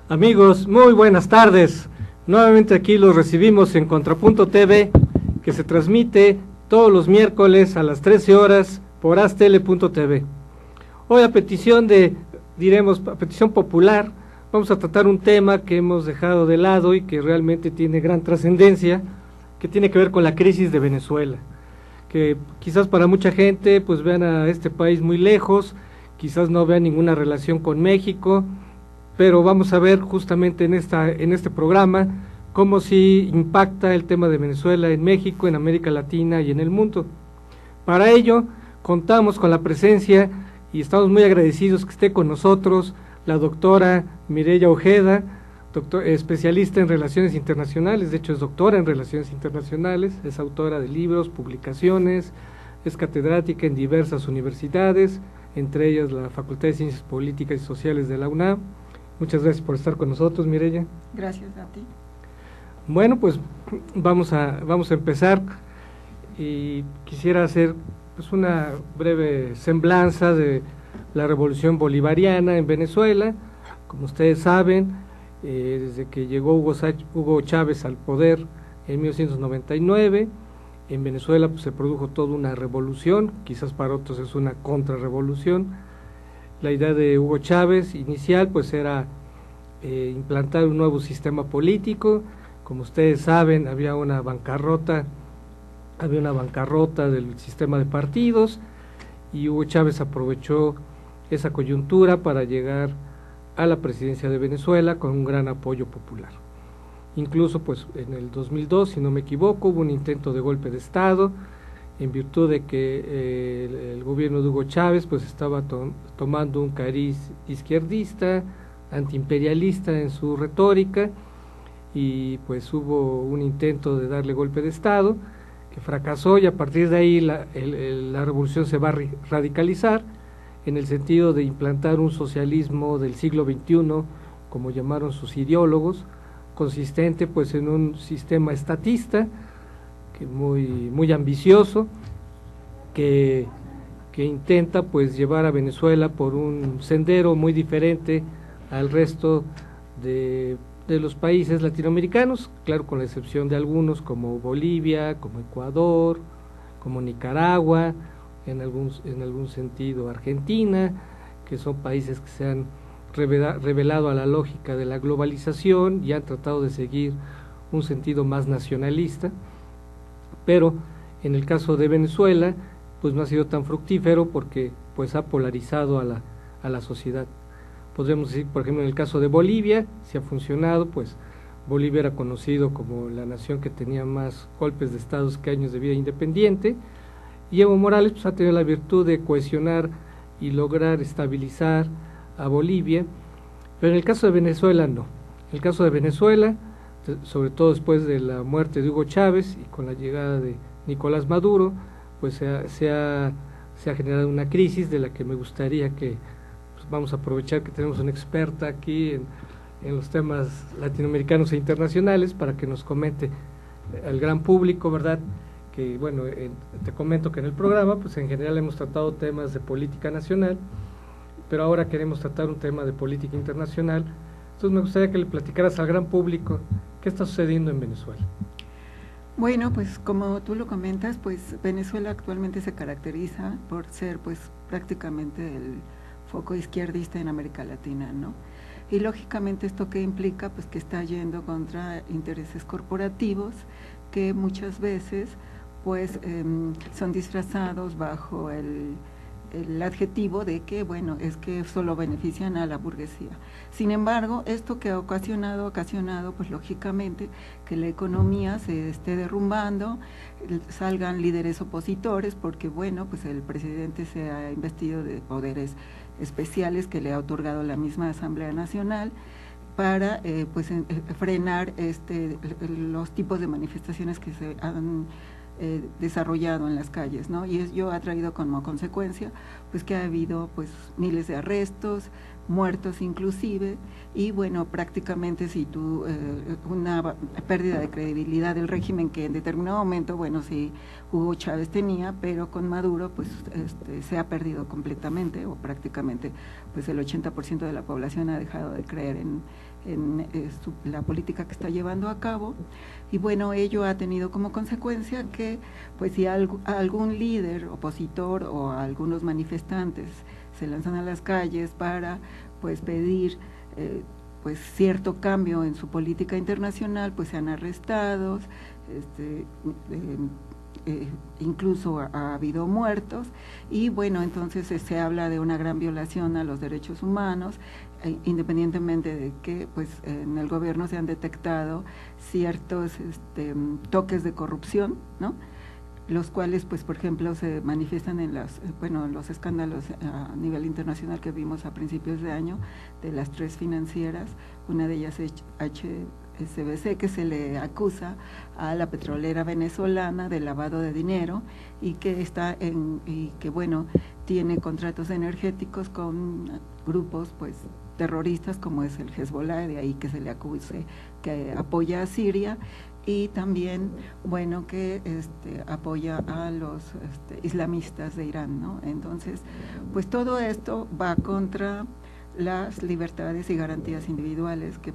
Amigos, muy buenas tardes. Nuevamente aquí los recibimos en Contrapunto TV, que se transmite todos los miércoles a las 13 horas por astl.tv. Hoy a petición a petición popular, vamos a tratar un tema que hemos dejado de lado y que realmente tiene gran trascendencia, que tiene que ver con la crisis de Venezuela, que quizás para mucha gente pues vean a este país muy lejos, quizás no vean ninguna relación con México, pero vamos a ver justamente en este programa cómo sí impacta el tema de Venezuela en México, en América Latina y en el mundo. Para ello contamos con la presencia y estamos muy agradecidos que esté con nosotros la doctora Mireya Ojeda, especialista en Relaciones Internacionales, de hecho es doctora en Relaciones Internacionales, es autora de libros, publicaciones, es catedrática en diversas universidades, entre ellas la Facultad de Ciencias Políticas y Sociales de la UNAM. Muchas gracias por estar con nosotros, Mireya. Gracias a ti. Bueno, pues vamos a empezar y quisiera hacer pues una breve semblanza de la revolución bolivariana en Venezuela. Como ustedes saben, desde que llegó Hugo Chávez al poder en 1999, en Venezuela pues, se produjo toda una revolución, quizás para otros es una contrarrevolución. La idea de Hugo Chávez inicial pues era implantar un nuevo sistema político. Como ustedes saben, había una bancarrota del sistema de partidos y Hugo Chávez aprovechó esa coyuntura para llegar a la presidencia de Venezuela con un gran apoyo popular. Incluso pues en el 2002, si no me equivoco, hubo un intento de golpe de Estado en virtud de que el gobierno de Hugo Chávez pues estaba tomando un cariz izquierdista, antiimperialista en su retórica, y pues hubo un intento de darle golpe de Estado que fracasó, y a partir de ahí la revolución se va a radicalizar en el sentido de implantar un socialismo del siglo XXI, como llamaron sus ideólogos, consistente pues en un sistema estatista, que muy ambicioso, que intenta pues llevar a Venezuela por un sendero muy diferente al resto de los países latinoamericanos, claro, con la excepción de algunos como Bolivia, como Ecuador, como Nicaragua, en algún sentido Argentina, que son países que se han revelado a la lógica de la globalización y han tratado de seguir un sentido más nacionalista. Pero en el caso de Venezuela pues no ha sido tan fructífero porque pues ha polarizado a la sociedad. Podríamos decir, por ejemplo, en el caso de Bolivia, si ha funcionado, pues Bolivia era conocido como la nación que tenía más golpes de Estado que años de vida independiente, y Evo Morales pues ha tenido la virtud de cohesionar y lograr estabilizar a Bolivia, pero en el caso de Venezuela no. En el caso de Venezuela, sobre todo después de la muerte de Hugo Chávez y con la llegada de Nicolás Maduro, pues se ha generado una crisis de la que me gustaría que pues vamos a aprovechar que tenemos una experta aquí en los temas latinoamericanos e internacionales para que nos comente al gran público, ¿verdad? Que bueno, te comento que en el programa pues en general hemos tratado temas de política nacional, pero ahora queremos tratar un tema de política internacional. Entonces me gustaría que le platicaras al gran público qué está sucediendo en Venezuela. Bueno, pues como tú lo comentas, pues Venezuela actualmente se caracteriza por ser pues prácticamente el foco izquierdista en América Latina, ¿no? Y lógicamente esto que implica pues que está yendo contra intereses corporativos que muchas veces pues son disfrazados bajo el adjetivo de que, bueno, es que solo benefician a la burguesía. Sin embargo, esto que ha ocasionado, pues lógicamente, que la economía se esté derrumbando, salgan líderes opositores, porque, bueno, pues el presidente se ha investido de poderes especiales que le ha otorgado la misma Asamblea Nacional para, pues, frenar los tipos de manifestaciones que se han desarrollado en las calles, ¿no? Y ello ha traído como consecuencia pues que ha habido pues miles de arrestos, muertos inclusive, y bueno, prácticamente si tú, una pérdida de credibilidad del régimen que en determinado momento, bueno, sí, Hugo Chávez tenía, pero con Maduro pues se ha perdido completamente, o prácticamente pues el 80% de la población ha dejado de creer en la política que está llevando a cabo, y bueno, ello ha tenido como consecuencia que pues si algún líder opositor o algunos manifestantes se lanzan a las calles para pues pedir pues cierto cambio en su política internacional, pues sean arrestados, incluso ha habido muertos, y bueno, entonces se habla de una gran violación a los derechos humanos, independientemente de que pues en el gobierno se han detectado ciertos toques de corrupción, ¿no?, los cuales pues por ejemplo se manifiestan en los escándalos a nivel internacional que vimos a principios de año de las 3 financieras, una de ellas es HSBC, que se le acusa a la petrolera venezolana de lavado de dinero y que bueno, tiene contratos energéticos con grupos pues terroristas como es el Hezbollah, de ahí que se le acuse que apoya a Siria, y también, bueno, que apoya a los islamistas de Irán, ¿no? Entonces, pues todo esto va contra las libertades y garantías individuales que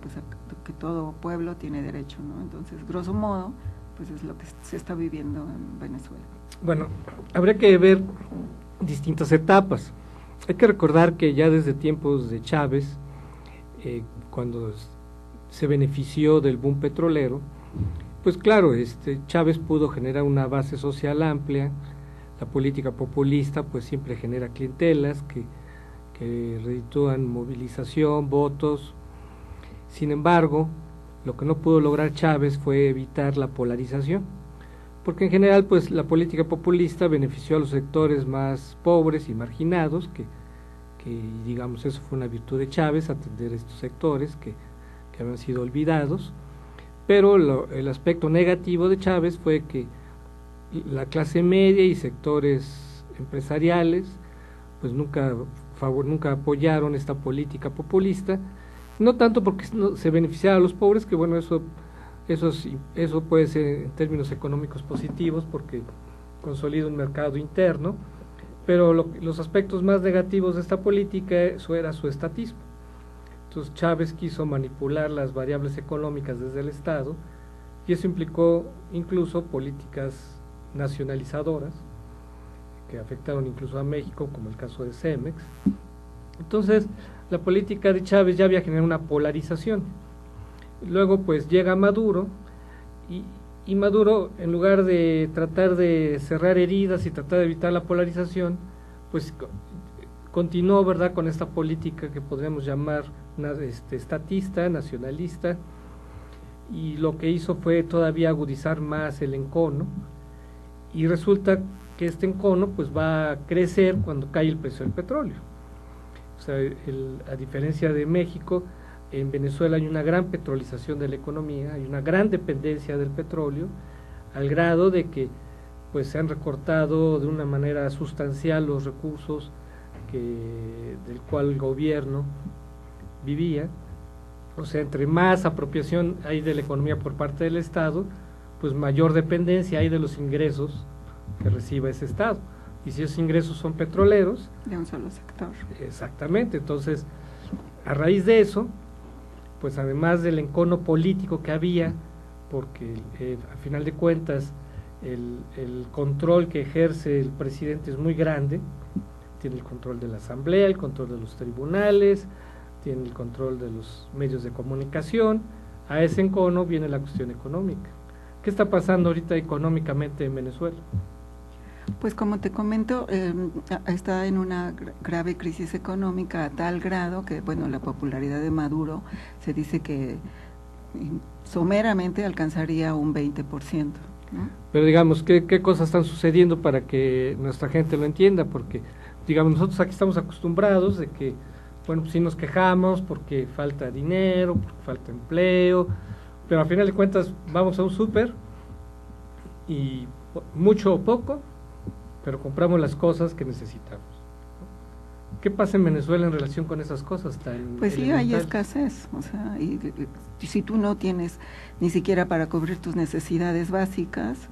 todo pueblo tiene derecho, ¿no? Entonces, grosso modo, pues es lo que se está viviendo en Venezuela. Bueno, habría que ver distintas etapas. Hay que recordar que ya desde tiempos de Chávez, cuando se benefició del boom petrolero, pues claro, Chávez pudo generar una base social amplia. La política populista pues siempre genera clientelas que reditúan movilización, votos. Sin embargo, lo que no pudo lograr Chávez fue evitar la polarización, porque en general pues la política populista benefició a los sectores más pobres y marginados, que digamos eso fue una virtud de Chávez, atender a estos sectores que habían sido olvidados. Pero el aspecto negativo de Chávez fue que la clase media y sectores empresariales pues nunca apoyaron esta política populista, no tanto porque se beneficiara a los pobres, que bueno, eso puede ser en términos económicos positivos porque consolida un mercado interno, pero los aspectos más negativos de esta política, eso era su estatismo. Entonces Chávez quiso manipular las variables económicas desde el Estado, y eso implicó incluso políticas nacionalizadoras que afectaron incluso a México, como el caso de Cemex. Entonces la política de Chávez ya había generado una polarización. Luego pues llega Maduro, y Maduro, en lugar de tratar de cerrar heridas y tratar de evitar la polarización, pues continuó, ¿verdad?, con esta política que podríamos llamar estatista, nacionalista, y lo que hizo fue todavía agudizar más el encono, y resulta que este encono pues va a crecer cuando cae el precio del petróleo. O sea, a diferencia de México, en Venezuela hay una gran petrolización de la economía, hay una gran dependencia del petróleo, al grado de que pues se han recortado de una manera sustancial los recursos del cual el gobierno vivía. O sea, entre más apropiación hay de la economía por parte del Estado, pues mayor dependencia hay de los ingresos que reciba ese Estado. Y si esos ingresos son petroleros, de un solo sector. Exactamente. Entonces, a raíz de eso, pues además del encono político que había, porque a final de cuentas el control que ejerce el presidente es muy grande, tiene el control de la asamblea, el control de los tribunales, tiene el control de los medios de comunicación. A ese encono viene la cuestión económica. ¿Qué está pasando ahorita económicamente en Venezuela? Pues como te comento, está en una grave crisis económica a tal grado que, bueno, la popularidad de Maduro se dice que someramente alcanzaría un 20%, ¿no? Pero digamos, ¿qué cosas están sucediendo para que nuestra gente lo entienda? Porque, digamos, nosotros aquí estamos acostumbrados de que, bueno, pues sí nos quejamos porque falta dinero, porque falta empleo, pero al final de cuentas vamos a un súper y mucho o poco, pero compramos las cosas que necesitamos, ¿no? ¿Qué pasa en Venezuela en relación con esas cosas tan Pues sí, hay elementales? escasez, o sea, y si tú no tienes ni siquiera para cubrir tus necesidades básicas,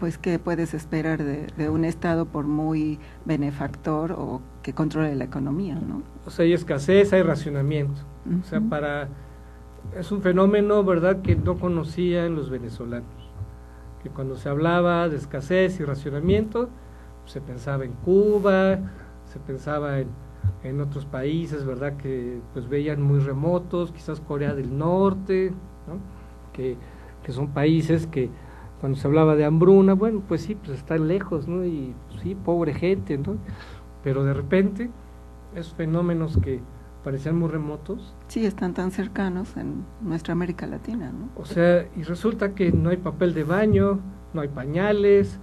pues ¿qué puedes esperar de un Estado por muy benefactor o que controle la economía, ¿no? O sea, hay escasez, hay racionamiento. O sea, es un fenómeno, ¿verdad?, que no conocían los venezolanos. Que cuando se hablaba de escasez y racionamiento, se pensaba en Cuba, se pensaba en otros países, ¿verdad?, que pues veían muy remotos, quizás Corea del Norte, ¿no?, que son países que cuando se hablaba de hambruna, bueno, pues sí, pues están lejos, ¿no? Y sí, pobre gente, ¿no? Pero de repente, esos fenómenos que parecían muy remotos. Sí, están tan cercanos en nuestra América Latina, ¿no? O sea, y resulta que no hay papel de baño, no hay pañales,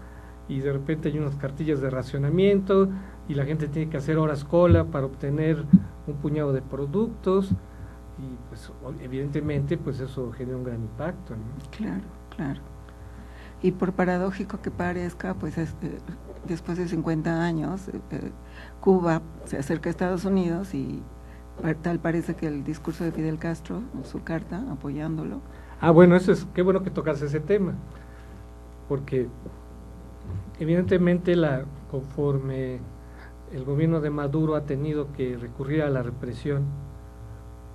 y de repente hay unas cartillas de racionamiento, y la gente tiene que hacer horas cola para obtener un puñado de productos, y pues evidentemente pues eso genera un gran impacto, ¿no? Claro, claro. Y por paradójico que parezca, pues después de 50 años, Cuba se acerca a Estados Unidos y tal parece que el discurso de Fidel Castro, su carta apoyándolo. Ah, bueno, qué bueno que tocas ese tema, porque evidentemente conforme el gobierno de Maduro ha tenido que recurrir a la represión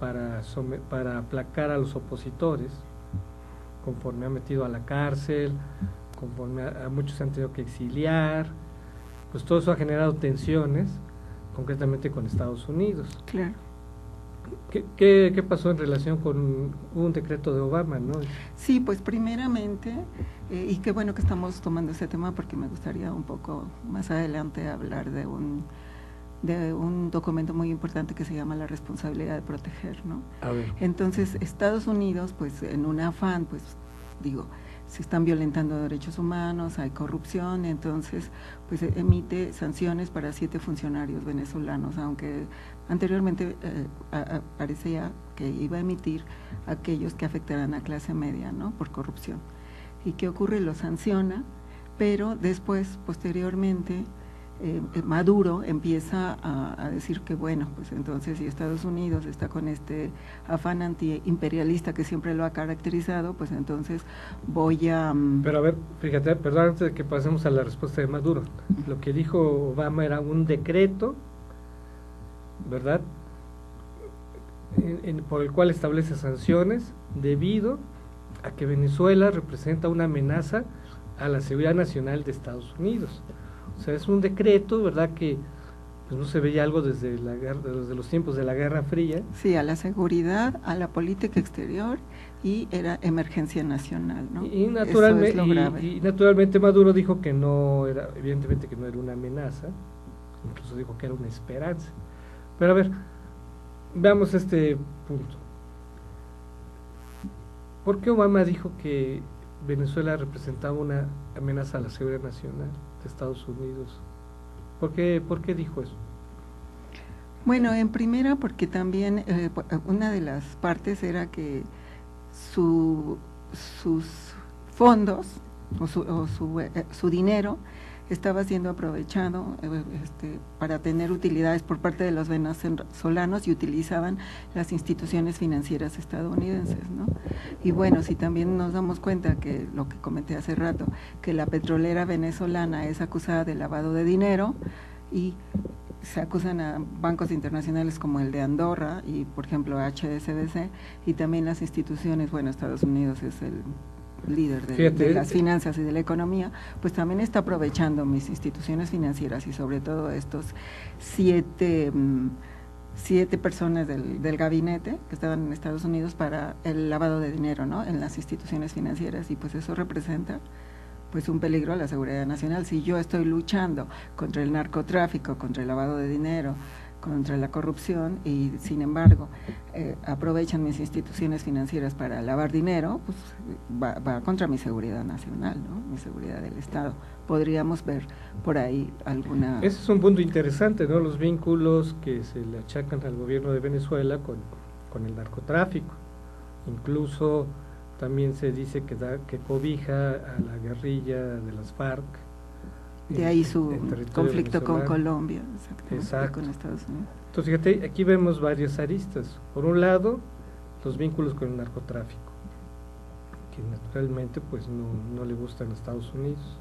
para aplacar a los opositores, conforme ha metido a la cárcel, conforme a muchos han tenido que exiliar, pues todo eso ha generado tensiones, concretamente con Estados Unidos. Claro. ¿Qué pasó en relación con un decreto de Obama, no? Sí, pues primeramente, y qué bueno que estamos tomando ese tema porque me gustaría un poco más adelante hablar de un documento muy importante que se llama la responsabilidad de proteger, ¿no? A ver. Entonces, Estados Unidos, pues en un afán, pues digo, se están violentando derechos humanos, hay corrupción, entonces pues emite sanciones para 7 funcionarios venezolanos, aunque anteriormente parecía que iba a emitir aquellos que afectaran a clase media, ¿no?, por corrupción. ¿Y qué ocurre? Lo sanciona, pero después, posteriormente, Maduro empieza a decir que bueno, pues entonces si Estados Unidos está con este afán antiimperialista que siempre lo ha caracterizado, pues entonces voy a… Pero a ver, fíjate, perdón, antes de que pasemos a la respuesta de Maduro, lo que dijo Obama era un decreto, ¿verdad?, por el cual establece sanciones debido a que Venezuela representa una amenaza a la seguridad nacional de Estados Unidos. O sea, es un decreto, ¿verdad?, que pues no se veía algo desde los tiempos de la Guerra Fría. Sí, a la seguridad, a la política exterior, y era emergencia nacional, ¿no? Y naturalmente, eso es lo grave. y naturalmente Maduro dijo que no era, evidentemente que no era una amenaza, incluso dijo que era una esperanza. Pero a ver, veamos este punto. ¿Por qué Obama dijo que Venezuela representaba una amenaza a la seguridad nacional de Estados Unidos? ¿Por qué dijo eso? Bueno, en primera porque también una de las partes era que sus fondos o su dinero estaba siendo aprovechado para tener utilidades por parte de los venezolanos y utilizaban las instituciones financieras estadounidenses, ¿no? Y bueno, si también nos damos cuenta que lo que comenté hace rato, que la petrolera venezolana es acusada de lavado de dinero y se acusan a bancos internacionales como el de Andorra y por ejemplo HSBC, y también las instituciones, bueno, Estados Unidos es el líder de las finanzas y de la economía, pues también está aprovechando mis instituciones financieras y sobre todo estos 7 personas del gabinete que estaban en Estados Unidos para el lavado de dinero, ¿no?, en las instituciones financieras, y pues eso representa pues un peligro a la seguridad nacional. Si yo estoy luchando contra el narcotráfico, contra el lavado de dinero, contra la corrupción, y sin embargo aprovechan mis instituciones financieras para lavar dinero, pues va contra mi seguridad nacional, ¿no?, mi seguridad del Estado. Podríamos ver por ahí alguna… Ese es un punto interesante, ¿no?, los vínculos que se le achacan al gobierno de Venezuela con el narcotráfico. Incluso también se dice que cobija a la guerrilla de las FARC, De ahí su conflicto con venezolano. Colombia, Exacto. con Estados Unidos. Entonces, fíjate, aquí vemos varias aristas. Por un lado, los vínculos con el narcotráfico, que naturalmente pues no le gustan a Estados Unidos.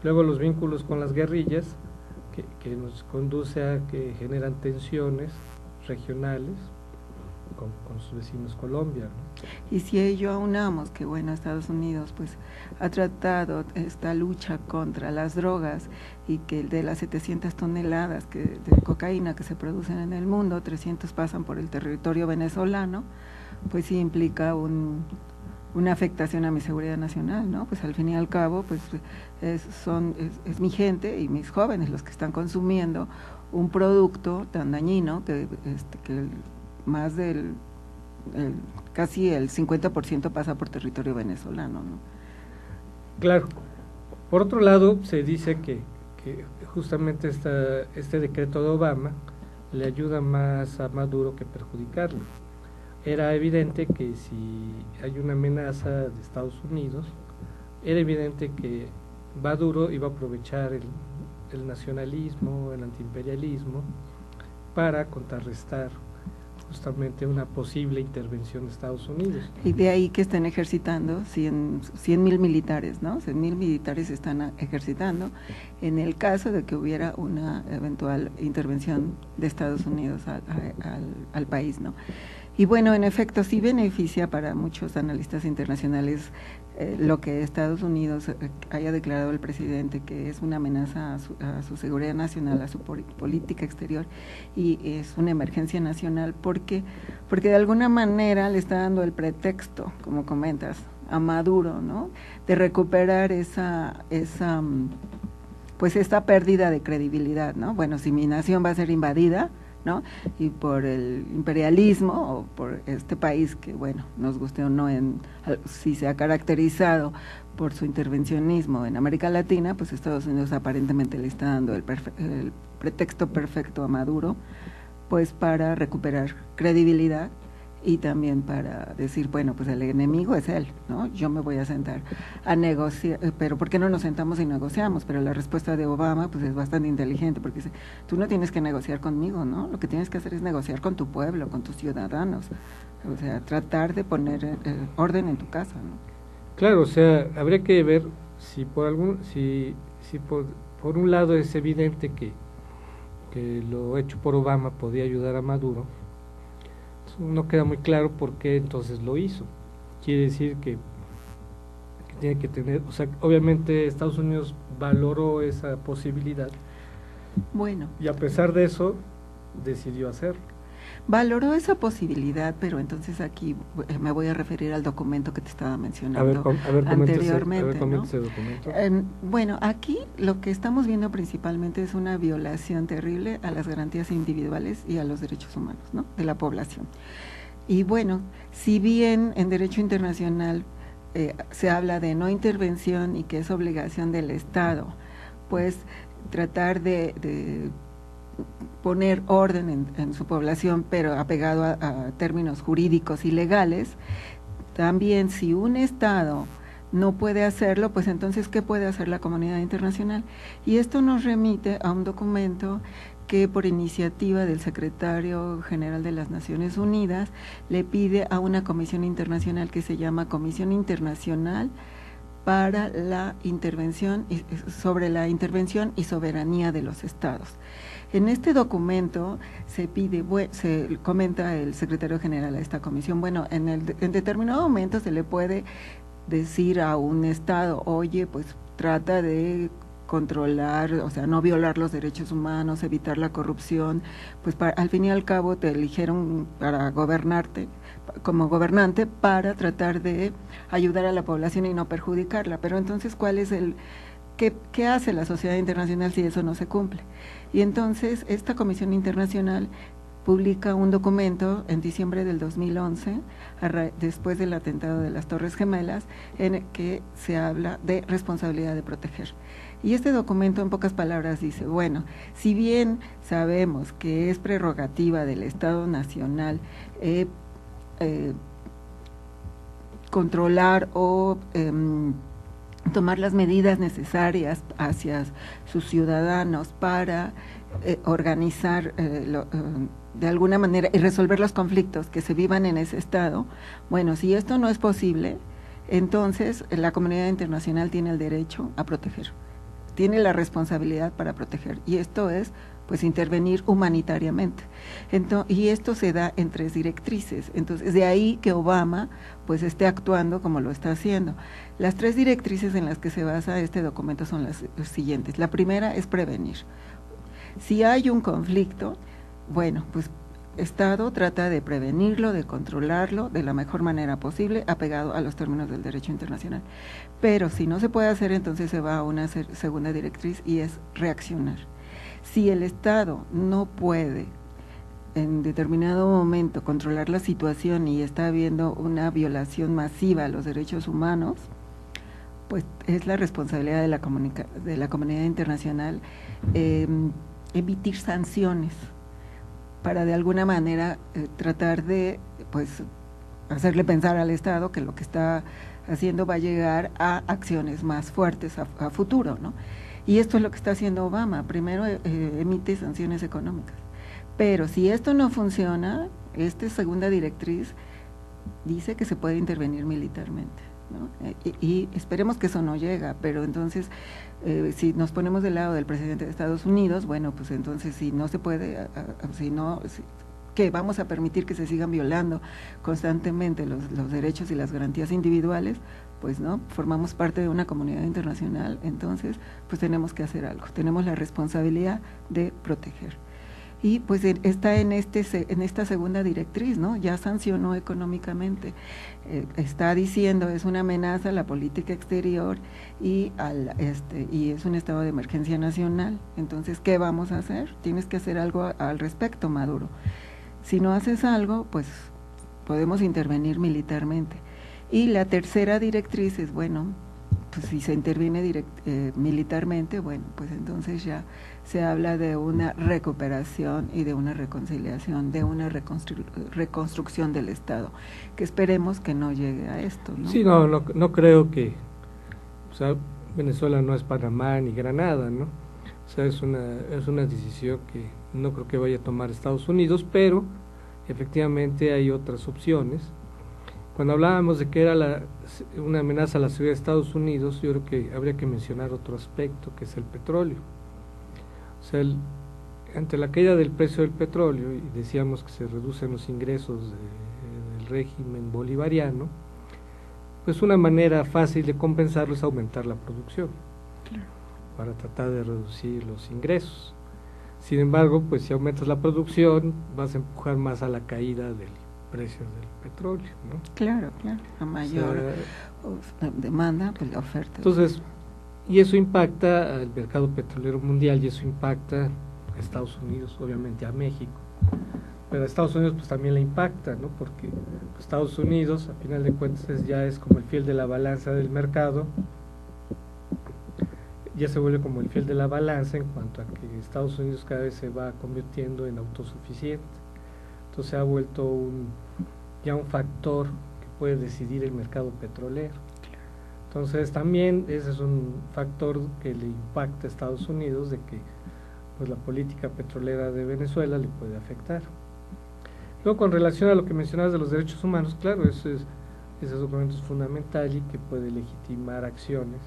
Luego los vínculos con las guerrillas, que nos conduce a que generan tensiones regionales con sus vecinos Colombia, ¿no? Y si ello aunamos que, bueno, Estados Unidos pues ha tratado esta lucha contra las drogas y que de las 700 toneladas de cocaína que se producen en el mundo, 300 pasan por el territorio venezolano, pues sí implica una afectación a mi seguridad nacional, ¿no? Pues al fin y al cabo, pues es mi gente y mis jóvenes los que están consumiendo un producto tan dañino que más del casi el 50% pasa por territorio venezolano, ¿no? Claro. Por otro lado, se dice que justamente este decreto de Obama le ayuda más a Maduro que perjudicarlo. Era evidente que si hay una amenaza de Estados Unidos, era evidente que Maduro iba a aprovechar el nacionalismo, el antiimperialismo, para contrarrestar justamente una posible intervención de Estados Unidos. Y de ahí que estén ejercitando 100,000 militares, ¿no? 100,000 militares están ejercitando en el caso de que hubiera una eventual intervención de Estados Unidos al país, ¿no? Y bueno, en efecto, sí beneficia para muchos analistas internacionales lo que Estados Unidos haya declarado el presidente, que es una amenaza a su seguridad nacional, a su política exterior, y es una emergencia nacional, porque de alguna manera le está dando el pretexto, como comentas, a Maduro, ¿no?, de recuperar esta pérdida de credibilidad, ¿no? Bueno, si mi nación va a ser invadida, ¿no?, y por el imperialismo o por este país que, bueno, nos guste o no, si se ha caracterizado por su intervencionismo en América Latina, pues Estados Unidos aparentemente le está dando el pretexto perfecto a Maduro, pues para recuperar credibilidad y también para decir, bueno, pues el enemigo es él, ¿no? Yo me voy a sentar a negociar, pero ¿por qué no nos sentamos y negociamos? Pero la respuesta de Obama pues es bastante inteligente, porque dice, tú no tienes que negociar conmigo, ¿no? Lo que tienes que hacer es negociar con tu pueblo, con tus ciudadanos, o sea, tratar de poner orden en tu casa, ¿no? Claro, o sea, habría que ver si por un lado es evidente que lo hecho por Obama podía ayudar a Maduro. No queda muy claro por qué entonces lo hizo. Quiere decir que tiene que tener, o sea, obviamente Estados Unidos valoró esa posibilidad. Bueno. Y a pesar de eso, decidió hacerlo. Valoró esa posibilidad, pero entonces aquí me voy a referir al documento que te estaba mencionando anteriormente. ¿No? Ese documento. Bueno, aquí lo que estamos viendo principalmente es una violación terrible a las garantías individuales y a los derechos humanos, ¿no?, de la población. Y bueno, si bien en derecho internacional se habla de no intervención y que es obligación del Estado, pues tratar de poner orden en su población, pero apegado a términos jurídicos y legales, también si un Estado no puede hacerlo, pues entonces ¿qué puede hacer la comunidad internacional? Y esto nos remite a un documento que por iniciativa del secretario general de las Naciones Unidas le pide a una comisión internacional que se llama Comisión Internacional para la Intervención sobre la intervención y soberanía de los Estados. En este documento se comenta el secretario general a esta comisión, bueno, en determinado momento se le puede decir a un Estado, oye, pues trata de controlar, o sea, no violar los derechos humanos, evitar la corrupción, pues al fin y al cabo te eligieron para gobernarte, como gobernante, para tratar de ayudar a la población y no perjudicarla, pero entonces, ¿cuál es ¿qué hace la sociedad internacional si eso no se cumple? Y entonces esta Comisión Internacional publica un documento en diciembre del 2011, después del atentado de las Torres Gemelas, en el que se habla de responsabilidad de proteger. Y este documento, en pocas palabras, dice, bueno, si bien sabemos que es prerrogativa del Estado Nacional controlar o tomar las medidas necesarias hacia sus ciudadanos para organizar de alguna manera y resolver los conflictos que se vivan en ese estado. Bueno, si esto no es posible, entonces la comunidad internacional tiene el derecho a proteger, tiene la responsabilidad para proteger, y esto es pues intervenir humanitariamente. Y esto se da en 3 directrices. Entonces, de ahí que Obama pues esté actuando como lo está haciendo. Las 3 directrices en las que se basa este documento son las siguientes. La primera es prevenir. Si hay un conflicto, bueno, pues Estado trata de prevenirlo, de controlarlo de la mejor manera posible, apegado a los términos del derecho internacional. Pero si no se puede hacer, entonces se va a una segunda directriz, y es reaccionar. Si el Estado no puede en determinado momento controlar la situación y está habiendo una violación masiva a los derechos humanos, pues es la responsabilidad de la comunidad internacional emitir sanciones para de alguna manera tratar de pues hacerle pensar al Estado que lo que está haciendo va a llegar a acciones más fuertes a futuro, ¿no? Y esto es lo que está haciendo Obama. Primero emite sanciones económicas, pero si esto no funciona, esta segunda directriz dice que se puede intervenir militarmente, ¿no? Y esperemos que eso no llega, pero entonces si nos ponemos del lado del presidente de Estados Unidos, bueno, pues entonces si no se puede, que vamos a permitir que se sigan violando constantemente los derechos y las garantías individuales, pues no, formamos parte de una comunidad internacional, entonces pues tenemos que hacer algo, tenemos la responsabilidad de proteger. Y pues está en esta segunda directriz, ¿no? Ya sancionó económicamente, está diciendo es una amenaza a la política exterior y es un estado de emergencia nacional. Entonces, ¿qué vamos a hacer? Tienes que hacer algo al respecto, Maduro. Si no haces algo, pues podemos intervenir militarmente. Y la tercera directriz es, bueno, pues si se interviene militarmente, bueno, pues entonces ya se habla de una recuperación y de una reconciliación, de una reconstrucción del Estado, que esperemos que no llegue a esto, ¿no? Sí, no creo que, o sea, Venezuela no es Panamá ni Granada, ¿no? O sea, es una decisión que no creo que vaya a tomar Estados Unidos, pero efectivamente hay otras opciones. Cuando hablábamos de que era una amenaza a la seguridad de Estados Unidos, yo creo que habría que mencionar otro aspecto, que es el petróleo. O sea, ante la caída del precio del petróleo, y decíamos que se reducen los ingresos del régimen bolivariano, pues una manera fácil de compensarlo es aumentar la producción, para tratar de reducir los ingresos. Sin embargo, pues si aumentas la producción, vas a empujar más a la caída del precio del petróleo, ¿no? Claro, a mayor demanda, pues la oferta. Entonces, y eso impacta al mercado petrolero mundial, y eso impacta a Estados Unidos, obviamente a México, pero a Estados Unidos pues también le impacta, ¿no? Porque pues, Estados Unidos, a final de cuentas, ya es como el fiel de la balanza del mercado, ya se vuelve como el fiel de la balanza en cuanto a que Estados Unidos cada vez se va convirtiendo en autosuficiente. Entonces se ha vuelto ya un factor que puede decidir el mercado petrolero. Entonces también ese es un factor que le impacta a Estados Unidos, de que pues la política petrolera de Venezuela le puede afectar. Luego, con relación a lo que mencionabas de los derechos humanos, claro, ese documento es fundamental y que puede legitimar acciones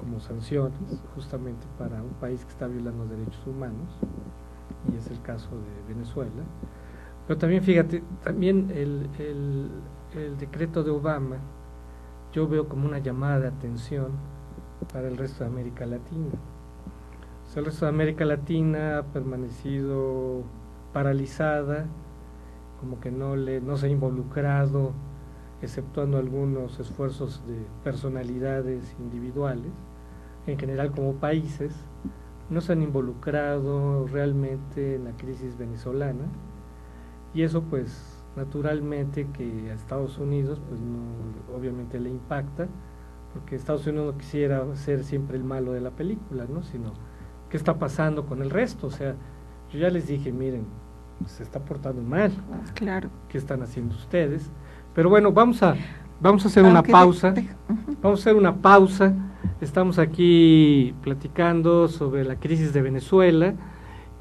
como sanciones, justamente para un país que está violando derechos humanos, y es el caso de Venezuela. Pero también, fíjate, también el decreto de Obama, yo veo como una llamada de atención para el resto de América Latina. O sea, el resto de América Latina ha permanecido paralizada, como que no se ha involucrado, exceptuando algunos esfuerzos de personalidades individuales, en general como países, no se han involucrado realmente en la crisis venezolana, y eso pues naturalmente que a Estados Unidos pues no, obviamente le impacta, porque Estados Unidos no quisiera ser siempre el malo de la película, ¿no? Sino qué está pasando con el resto. O sea, yo ya les dije, miren, se está portando mal, claro, ¿qué están haciendo ustedes? Pero bueno, vamos a hacer una pausa, vamos a hacer una pausa Estamos aquí platicando sobre la crisis de Venezuela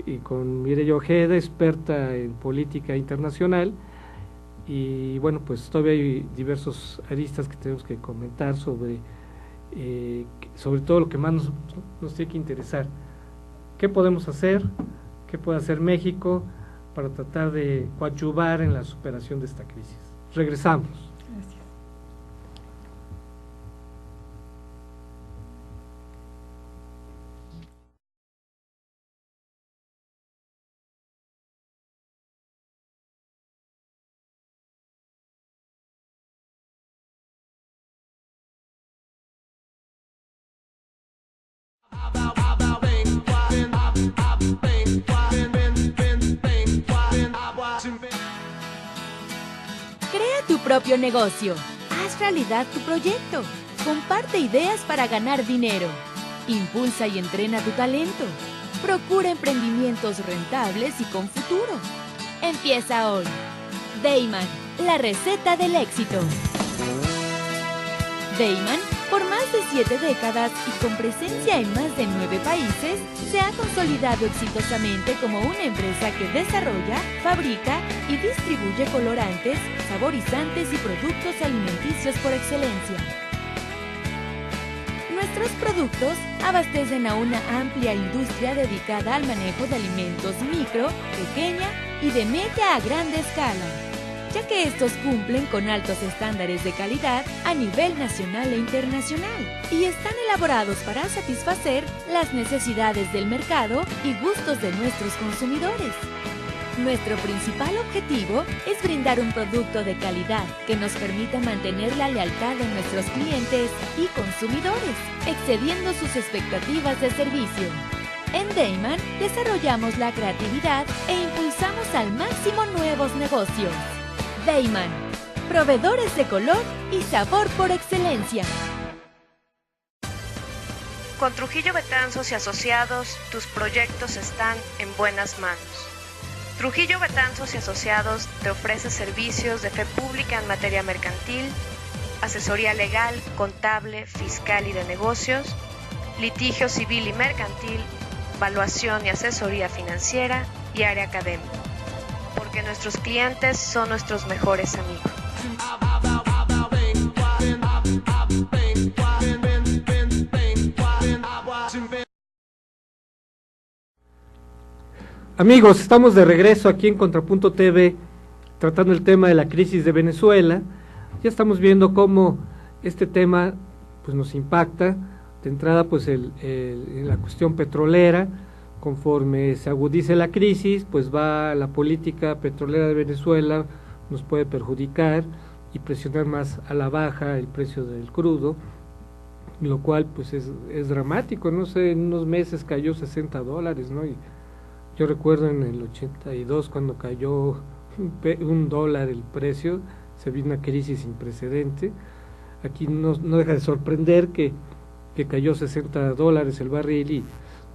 y con Mireya Ojeda, experta en política internacional. Y bueno, pues todavía hay diversos aristas que tenemos que comentar sobre todo lo que más nos tiene que interesar. ¿Qué podemos hacer? ¿Qué puede hacer México para tratar de coadyuvar en la superación de esta crisis? Regresamos. Gracias. Crea tu propio negocio. Haz realidad tu proyecto. Comparte ideas para ganar dinero. Impulsa y entrena tu talento. Procura emprendimientos rentables y con futuro. Empieza hoy. Dayman, la receta del éxito. Dayman, por más de 7 décadas y con presencia en más de 9 países, se ha consolidado exitosamente como una empresa que desarrolla, fabrica y distribuye colorantes, saborizantes y productos alimenticios por excelencia. Nuestros productos abastecen a una amplia industria dedicada al manejo de alimentos micro, pequeña y de media a grande escala, ya que estos cumplen con altos estándares de calidad a nivel nacional e internacional y están elaborados para satisfacer las necesidades del mercado y gustos de nuestros consumidores. Nuestro principal objetivo es brindar un producto de calidad que nos permita mantener la lealtad de nuestros clientes y consumidores, excediendo sus expectativas de servicio. En Dayman desarrollamos la creatividad e impulsamos al máximo nuevos negocios. Dayman, proveedores de color y sabor por excelencia. Con Trujillo Betanzos y Asociados, tus proyectos están en buenas manos. Trujillo Betanzos y Asociados te ofrece servicios de fe pública en materia mercantil, asesoría legal, contable, fiscal y de negocios, litigio civil y mercantil, evaluación y asesoría financiera y área académica. Porque nuestros clientes son nuestros mejores amigos. Amigos, estamos de regreso aquí en Contrapunto TV tratando el tema de la crisis de Venezuela. Ya estamos viendo cómo este tema pues nos impacta de entrada pues en la cuestión petrolera. Conforme se agudice la crisis, pues va la política petrolera de Venezuela, nos puede perjudicar y presionar más a la baja el precio del crudo, lo cual pues es dramático. No sé, en unos meses cayó $60, ¿no? Y yo recuerdo en el 82 cuando cayó $1 el precio, se vio una crisis sin precedente. Aquí no deja de sorprender que cayó $60 el barril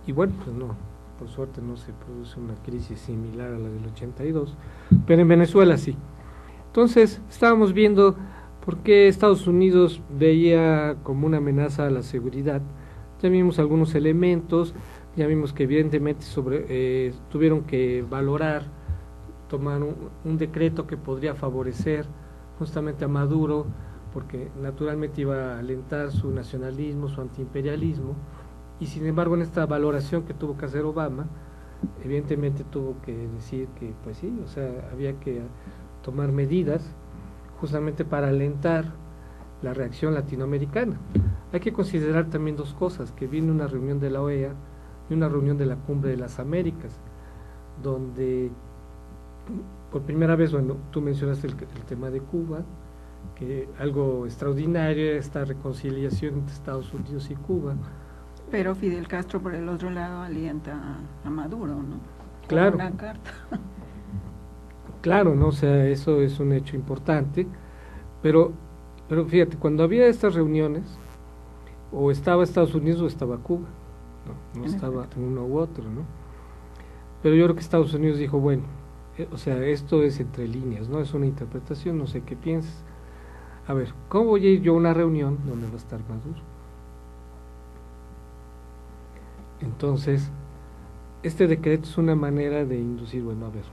y bueno, pues no, por suerte no se produce una crisis similar a la del 82, pero en Venezuela sí. Entonces estábamos viendo por qué Estados Unidos veía como una amenaza a la seguridad. Ya vimos algunos elementos, ya vimos que evidentemente tuvieron que valorar, tomar un decreto que podría favorecer justamente a Maduro, porque naturalmente iba a alentar su nacionalismo, su antiimperialismo, y sin embargo en esta valoración que tuvo que hacer Obama, evidentemente tuvo que decir que pues sí, o sea, había que tomar medidas justamente para alentar la reacción latinoamericana. Hay que considerar también dos cosas, que viene una reunión de la OEA y una reunión de la Cumbre de las Américas, donde por primera vez, bueno, tú mencionaste el tema de Cuba, que algo extraordinario, esta reconciliación entre Estados Unidos y Cuba. Pero Fidel Castro por el otro lado alienta a Maduro, ¿no? Claro. Con una carta. Claro, ¿no? O sea, eso es un hecho importante, pero fíjate, cuando había estas reuniones, o estaba Estados Unidos o estaba Cuba, no estaba uno u otro, ¿no? Pero yo creo que Estados Unidos dijo, bueno, o sea, esto es entre líneas, ¿no? Es una interpretación, no sé qué piensas. A ver, ¿cómo voy a ir yo a una reunión donde va a estar Maduro? Entonces, este decreto es una manera de inducir, bueno, a ver,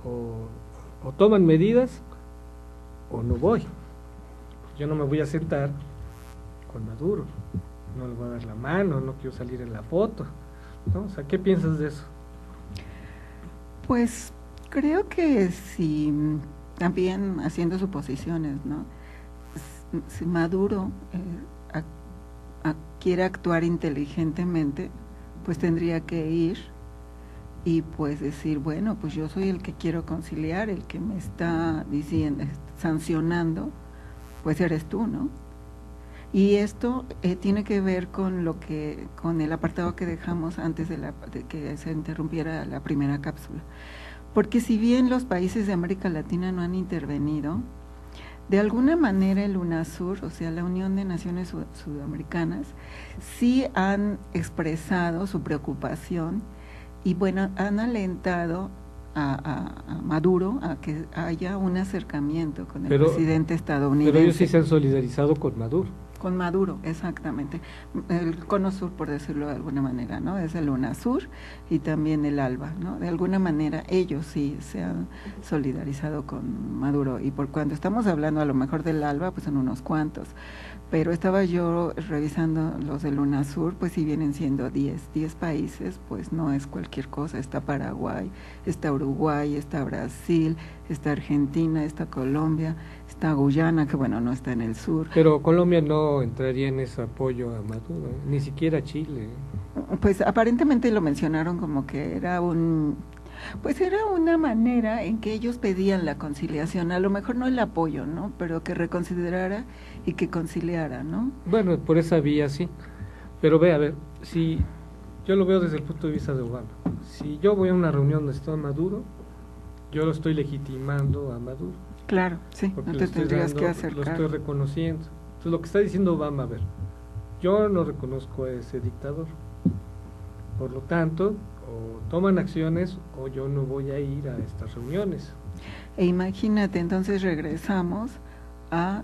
o toman medidas o no voy. Yo no me voy a sentar con Maduro, no le voy a dar la mano, no quiero salir en la foto, ¿no? O sea, ¿qué piensas de eso? Pues creo que si también haciendo suposiciones, ¿no? Si Maduro quiere actuar inteligentemente, pues tendría que ir y pues decir, bueno, pues yo soy el que quiero conciliar, el que me está diciendo, sancionando, pues eres tú, ¿no? Y esto tiene que ver con con el apartado que dejamos antes de que se interrumpiera la primera cápsula. Porque si bien los países de América Latina no han intervenido, de alguna manera el UNASUR, o sea, la Unión de Naciones Sudamericanas, sí han expresado su preocupación y bueno, han alentado a Maduro a que haya un acercamiento con el presidente estadounidense. Pero ellos sí se han solidarizado con Maduro. Con Maduro, exactamente. El Cono Sur, por decirlo de alguna manera, ¿no? Es el UNASUR y también el ALBA, ¿no? De alguna manera ellos sí se han solidarizado con Maduro. Y por cuando estamos hablando a lo mejor del ALBA, pues son unos cuantos. Pero estaba yo revisando los del UNASUR, pues si vienen siendo 10 países, pues no es cualquier cosa. Está Paraguay, está Uruguay, está Brasil, está Argentina, está Colombia, está Guyana, que bueno, no está en el sur. Pero Colombia no entraría en ese apoyo a Maduro, ni siquiera Chile. Pues aparentemente lo mencionaron como que era pues era una manera en que ellos pedían la conciliación, a lo mejor no el apoyo, ¿no? Pero que reconsiderara y que conciliara, ¿no? Bueno, por esa vía sí. Pero ve, a ver, si yo lo veo desde el punto de vista de Obama, si yo voy a una reunión donde está Maduro, yo lo estoy legitimando a Maduro. Claro, sí, no te tendrías que acercar. Lo estoy reconociendo. Entonces lo que está diciendo Obama, a ver, yo no reconozco a ese dictador. Por lo tanto, o toman acciones o yo no voy a ir a estas reuniones. E imagínate, entonces regresamos a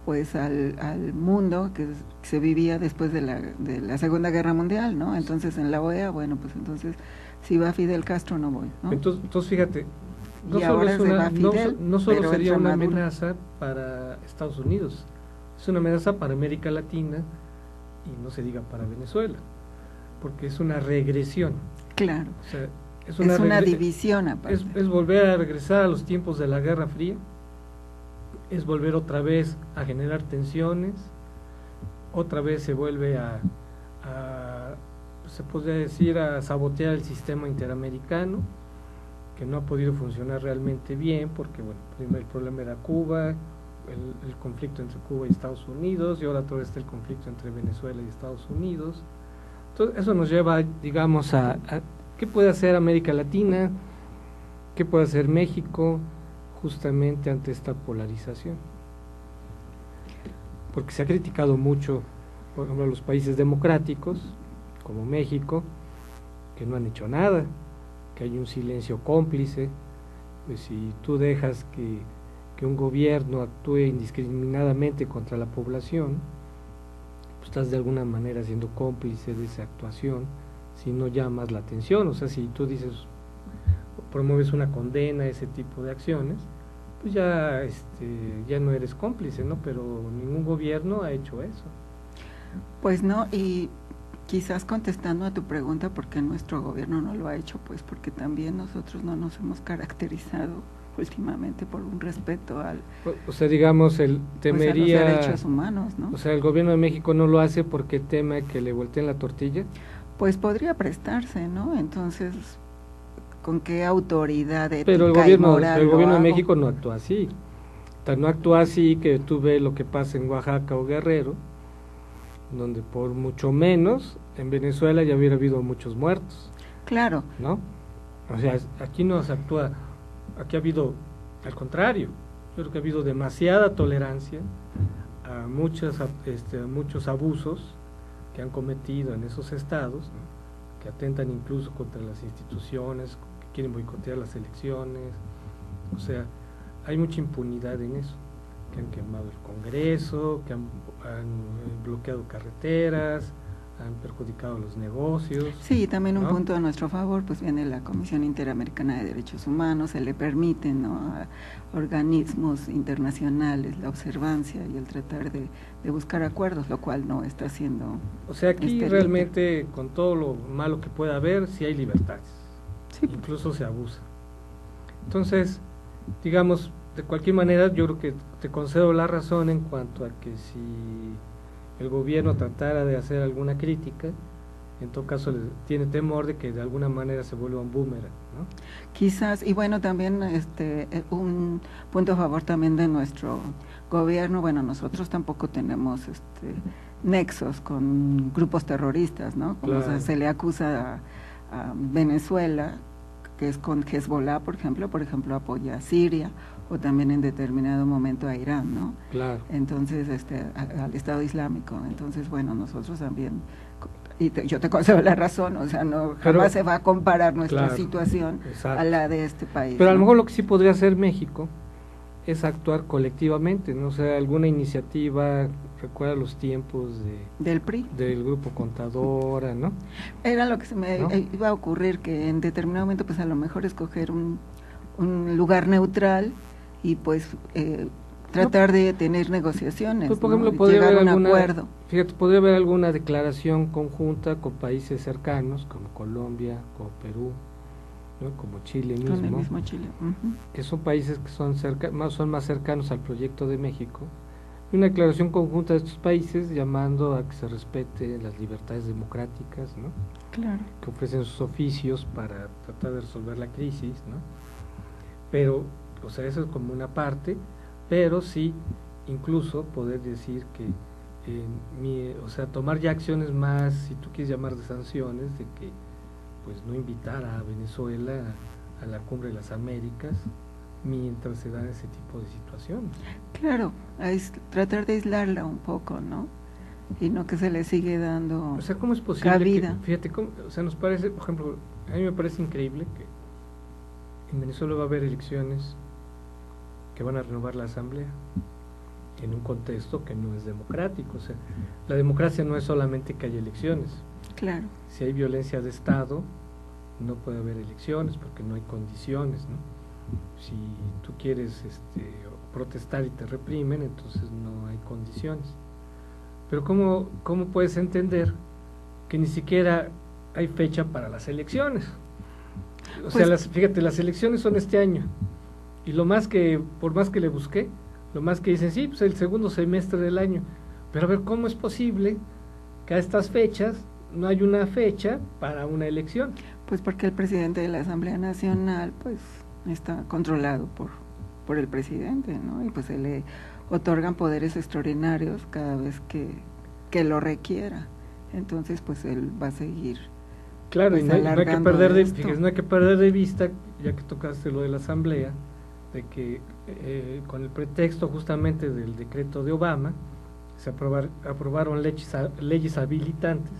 pues al mundo que se vivía después de la Segunda Guerra Mundial, ¿no? Entonces en la OEA, bueno, pues entonces si va Fidel Castro no voy, ¿no? Entonces fíjate, no y solo, ahora es una, Fidel, no solo sería una Maduro. amenaza para Estados Unidos, es una amenaza para América Latina y no se diga para Venezuela, porque es una regresión. Claro, o sea, es una división aparte. Es volver a regresar a los tiempos de la Guerra Fría, es volver otra vez a generar tensiones, otra vez se vuelve se podría decir, a sabotear el sistema interamericano, que no ha podido funcionar realmente bien, porque bueno, primero el problema era Cuba, el conflicto entre Cuba y Estados Unidos, y ahora todo está el conflicto entre Venezuela y Estados Unidos. Entonces eso nos lleva, digamos, a ¿qué puede hacer América Latina? ¿Qué puede hacer México justamente ante esta polarización? Porque se ha criticado mucho, por ejemplo, a los países democráticos, como México, que no han hecho nada, que hay un silencio cómplice. Pues si tú dejas que un gobierno actúe indiscriminadamente contra la población, pues estás de alguna manera siendo cómplice de esa actuación, si no llamas la atención. O sea, si tú dices, promueves una condena a ese tipo de acciones, pues ya no eres cómplice, ¿no? Pero ningún gobierno ha hecho eso. Pues no, y quizás contestando a tu pregunta, ¿por qué nuestro gobierno no lo ha hecho? Pues porque también nosotros no nos hemos caracterizado últimamente por un respeto al... O sea, digamos, temería... Pues a los derechos humanos, ¿no? O sea, el gobierno de México no lo hace porque teme que le volteen la tortilla. Pues podría prestarse, ¿no? Entonces, ¿con qué autoridad ética Pero el gobierno de México no actúa así. No actúa así que tú ves lo que pasa en Oaxaca o Guerrero, donde por mucho menos en Venezuela ya hubiera habido muchos muertos. Claro. ¿No? O sea, aquí no se actúa, aquí ha habido, al contrario, yo creo que ha habido demasiada tolerancia a muchos abusos que han cometido en esos estados, ¿no? Que atentan incluso contra las instituciones, que quieren boicotear las elecciones. O sea, hay mucha impunidad en eso, que han quemado el Congreso, que han bloqueado carreteras, han perjudicado los negocios. Sí, también un ¿no? punto a nuestro favor, pues viene la Comisión Interamericana de Derechos Humanos, se le permite, ¿no?, a organismos internacionales la observancia y el tratar de buscar acuerdos, lo cual no está haciendo. O sea, aquí realmente, con todo lo malo que pueda haber, sí hay libertades, sí, incluso se abusa. Entonces, digamos, de cualquier manera, yo creo que te concedo la razón en cuanto a que si el gobierno tratara de hacer alguna crítica, en todo caso tiene temor de que de alguna manera se vuelva un boomerang, ¿no? Quizás, y bueno, también un punto a favor también de nuestro gobierno, bueno, nosotros tampoco tenemos nexos con grupos terroristas, ¿no? Como claro. se le acusa a Venezuela, que es con Hezbollah, por ejemplo apoya a Siria, o también en determinado momento a Irán, ¿no? Claro. Entonces, al Estado Islámico. Entonces, bueno, nosotros también, y yo te concedo la razón, o sea, no jamás se va a comparar nuestra claro, situación exacto. a la de este país. Pero ¿no? a lo mejor lo que sí podría hacer México es actuar colectivamente, ¿no? O sea, alguna iniciativa, recuerda los tiempos del PRI, del Grupo Contadora, ¿no? Era lo que se me ¿no? iba a ocurrir, que en determinado momento, pues a lo mejor escoger un lugar neutral y tratar de tener negociaciones, pues, por ¿no? ejemplo, podría llegar haber a un acuerdo. Fíjate, podría haber alguna declaración conjunta con países cercanos, como Colombia, como Perú, ¿no? Como Chile mismo. Con el mismo Chile. Que son países que son más cercanos al proyecto de México. Y una declaración conjunta de estos países llamando a que se respete las libertades democráticas, ¿no? Claro. Que ofrecen sus oficios para tratar de resolver la crisis, ¿no? Pero, o sea, eso es como una parte, pero sí, incluso poder decir que, o sea, tomar ya acciones más, si tú quieres llamar de sanciones, de que, pues, no invitar a Venezuela a la Cumbre de las Américas mientras se dan ese tipo de situaciones. Claro, tratar de aislarla un poco, ¿no? Y no que se le sigue dando, o sea, ¿cómo es posible cabida? Fíjate, o sea, nos parece, por ejemplo, a mí me parece increíble que en Venezuela va a haber elecciones que van a renovar la Asamblea en un contexto que no es democrático. O sea, la democracia no es solamente que haya elecciones. Claro. Si hay violencia de Estado, no puede haber elecciones porque no hay condiciones, ¿no? Si tú quieres protestar y te reprimen, entonces no hay condiciones. Pero ¿cómo puedes entender que ni siquiera hay fecha para las elecciones? O sea, fíjate, las elecciones son este año, y por más que le busqué, lo más que dicen, sí, pues el segundo semestre del año. Pero a ver, ¿cómo es posible que a estas fechas no hay una fecha para una elección? Pues porque el presidente de la Asamblea Nacional, pues, está controlado por el presidente, ¿no? Y pues se le otorgan poderes extraordinarios cada vez que lo requiera. Entonces, pues él va a seguir. Claro, pues, y no hay que perder de vista, ya que tocaste lo de la Asamblea, de que con el pretexto justamente del decreto de Obama, se aprobaron leyes habilitantes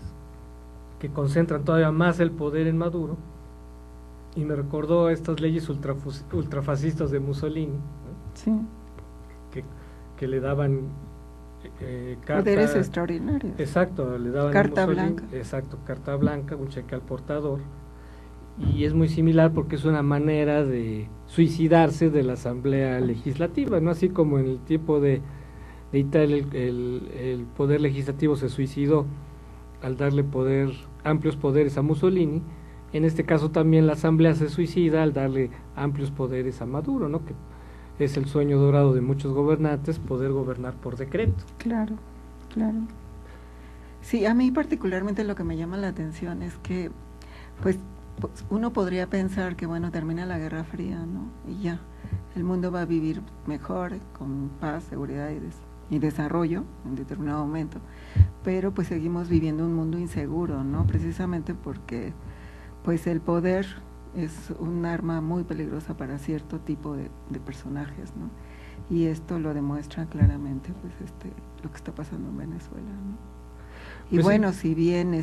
que concentran todavía más el poder en Maduro, y me recordó estas leyes ultrafascistas de Mussolini, ¿no? Sí. Que le daban poderes extraordinarios. Exacto, le daban carta a Mussolini, blanca. exacto, carta blanca, un cheque al portador, y es muy similar porque es una manera de suicidarse de la Asamblea Legislativa, ¿no? Así como en el tiempo de Italia el poder legislativo se suicidó al darle amplios poderes a Mussolini. En este caso también la Asamblea se suicida al darle amplios poderes a Maduro, ¿no? Que es el sueño dorado de muchos gobernantes, poder gobernar por decreto. Claro, claro. Sí, a mí particularmente lo que me llama la atención es que, pues uno podría pensar que, bueno, termina la Guerra Fría, ¿no? Y ya, el mundo va a vivir mejor, con paz, seguridad y desarrollo en determinado momento, pero pues seguimos viviendo un mundo inseguro, ¿no? Precisamente porque pues el poder es un arma muy peligrosa para cierto tipo de personajes, ¿no? Y esto lo demuestra claramente pues lo que está pasando en Venezuela, ¿no? Y pues bueno, sí. Si bien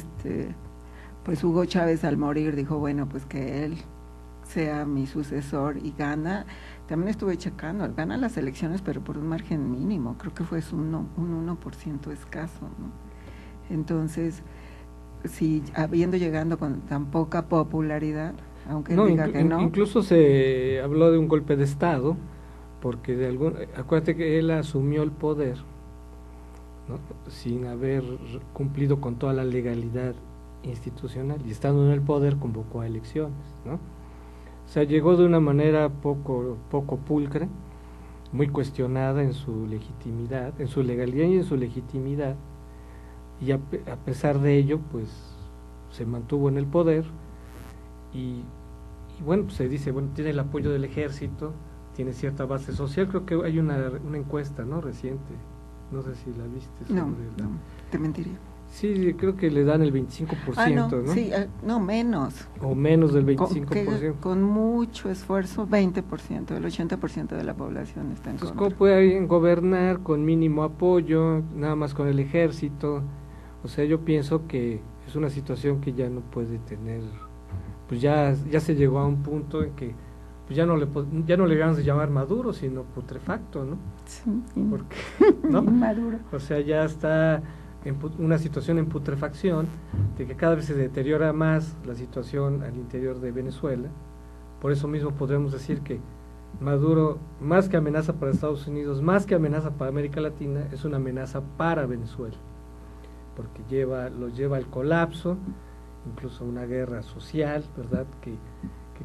pues Hugo Chávez al morir dijo, bueno, pues que él sea mi sucesor y gana, también estuve checando, gana las elecciones pero por un margen mínimo, creo que fue un 1% escaso, ¿no? Entonces, si habiendo llegando con tan poca popularidad, aunque No, diga que no. incluso se habló de un golpe de Estado, porque acuérdate que él asumió el poder, ¿no?, sin haber cumplido con toda la legalidad institucional, y estando en el poder convocó a elecciones, ¿no? O sea, llegó de una manera poco pulcra, muy cuestionada en su legitimidad, en su legalidad y en su legitimidad, y a pesar de ello, pues se mantuvo en el poder, y bueno, pues se dice, bueno, tiene el apoyo del ejército, tiene cierta base social. Creo que hay una encuesta, ¿no?, reciente, no sé si la viste. No, te mentiría. Sí, creo que le dan el 25%, ¿no? Sí, no, menos. O menos del 25%. Con mucho esfuerzo, 20%, el 80% de la población está en Entonces, contra. ¿cómo puede alguien gobernar con mínimo apoyo, nada más con el ejército? O sea, yo pienso que es una situación que ya no puede tener, pues ya se llegó a un punto en que pues ya no le vamos a llamar maduro, sino putrefacto, ¿no? Sí, porque, ¿no? Inmaduro. O sea, ya está en una situación en putrefacción, de que cada vez se deteriora más la situación al interior de Venezuela. Por eso mismo podemos decir que Maduro, más que amenaza para Estados Unidos, más que amenaza para América Latina, es una amenaza para Venezuela, porque los lleva al colapso, incluso a una guerra social, ¿verdad?, que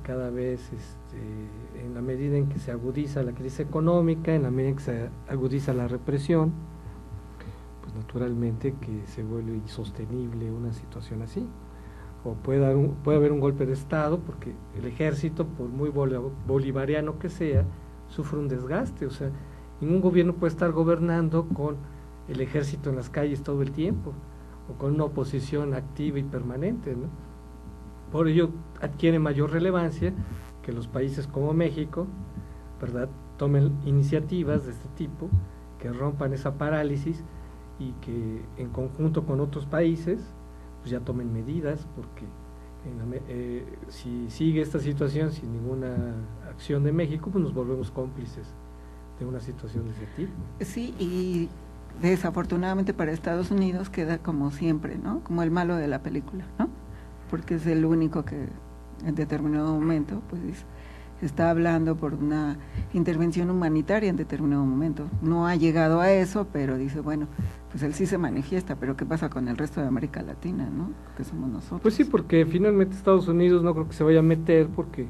cada vez, en la medida en que se agudiza la crisis económica, en la medida en que se agudiza la represión, pues naturalmente que se vuelve insostenible una situación así. O puede haber un golpe de Estado, porque el ejército, por muy bolivariano que sea, sufre un desgaste. O sea, ningún gobierno puede estar gobernando con el ejército en las calles todo el tiempo, o con una oposición activa y permanente, ¿no? Por ello adquiere mayor relevancia que los países como México, ¿verdad?, tomen iniciativas de este tipo, que rompan esa parálisis y que en conjunto con otros países pues ya tomen medidas, porque si sigue esta situación sin ninguna acción de México, pues nos volvemos cómplices de una situación de ese tipo. Sí, y desafortunadamente para Estados Unidos queda como siempre, ¿no?, como el malo de la película, ¿no?, porque es el único que en determinado momento pues está hablando por una intervención humanitaria en determinado momento. No ha llegado a eso, pero dice, bueno, pues él sí se manifiesta, pero ¿qué pasa con el resto de América Latina, no?, que somos nosotros? Pues sí, porque finalmente Estados Unidos no creo que se vaya a meter, porque,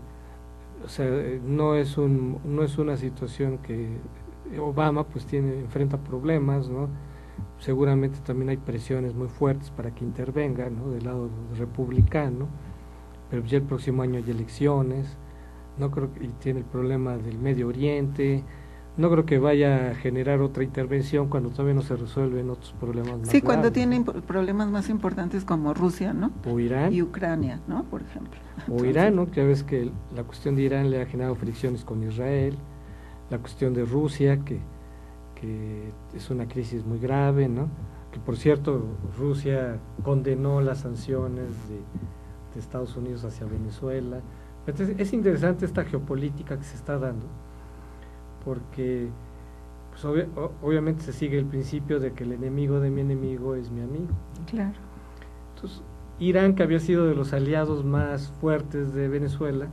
o sea, no es una situación que Obama pues enfrenta problemas, ¿no? Seguramente también hay presiones muy fuertes para que intervenga, ¿no?, del lado republicano, pero ya el próximo año hay elecciones, no creo y tiene el problema del Medio Oriente, no creo que vaya a generar otra intervención cuando todavía no se resuelven otros problemas más Sí, cuando graves, tienen problemas más importantes como Rusia, ¿no?, o Irán, y Ucrania, ¿no?, por ejemplo. o Irán, ¿no?, ya ves que la cuestión de Irán le ha generado fricciones con Israel, la cuestión de Rusia, que es una crisis muy grave, ¿no?, que por cierto Rusia condenó las sanciones de Estados Unidos hacia Venezuela. Entonces es interesante esta geopolítica que se está dando, porque pues obviamente se sigue el principio de que el enemigo de mi enemigo es mi amigo, ¿no? Claro. Entonces Irán, que había sido de los aliados más fuertes de Venezuela,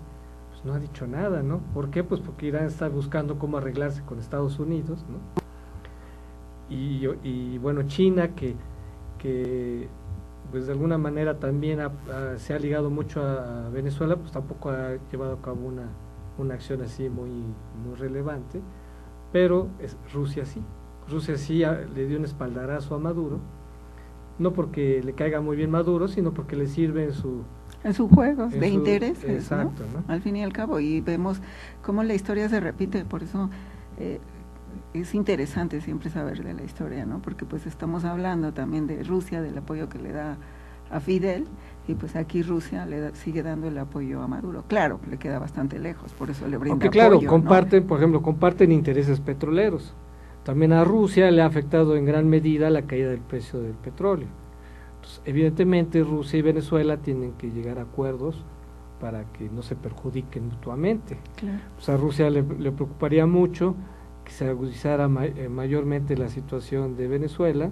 pues no ha dicho nada, ¿no? ¿Por qué? Pues porque Irán está buscando cómo arreglarse con Estados Unidos, ¿no? Y bueno, China, que pues de alguna manera también se ha ligado mucho a Venezuela, pues tampoco ha llevado a cabo una acción así muy relevante, pero Rusia sí le dio un espaldarazo a Maduro, no porque le caiga muy bien Maduro, sino porque le sirve en su juego de intereses, exacto, ¿no? Al fin y al cabo, y vemos cómo la historia se repite, por eso es interesante siempre saber de la historia, ¿no? Porque pues estamos hablando también de Rusia, del apoyo que le da a Fidel, y pues aquí Rusia sigue dando el apoyo a Maduro. Claro, le queda bastante lejos, por eso le brinda aunque claro, apoyo, comparten, ¿no? Por ejemplo, comparten intereses petroleros. También a Rusia le ha afectado en gran medida la caída del precio del petróleo. Entonces, evidentemente Rusia y Venezuela tienen que llegar a acuerdos para que no se perjudiquen mutuamente. Claro. Pues a Rusia le preocuparía mucho que se agudizara mayormente la situación de Venezuela,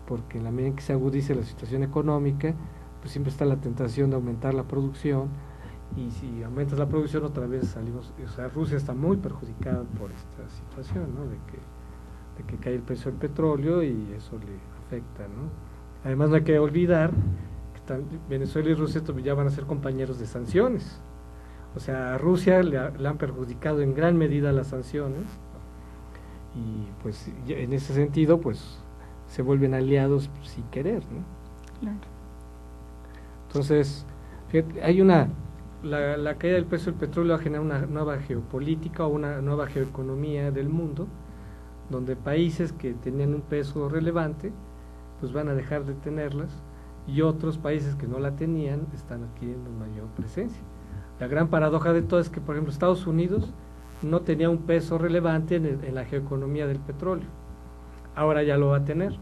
porque en la medida en que se agudice la situación económica, pues siempre está la tentación de aumentar la producción, y si aumentas la producción otra vez salimos, o sea, Rusia está muy perjudicada por esta situación, ¿no? de que cae el precio del petróleo y eso le afecta, ¿no? Además no hay que olvidar que Venezuela y Rusia ya van a ser compañeros de sanciones, o sea, a Rusia le han perjudicado en gran medida las sanciones, y pues en ese sentido pues se vuelven aliados sin querer, ¿no? Claro. Entonces, fíjate, la caída del precio del petróleo va a generar una nueva geopolítica o una nueva geoeconomía del mundo, donde países que tenían un peso relevante pues van a dejar de tenerlas, y otros países que no la tenían están adquiriendo mayor presencia. La gran paradoja de todo es que, por ejemplo, Estados Unidos no tenía un peso relevante en la geoeconomía del petróleo, ahora ya lo va a tener,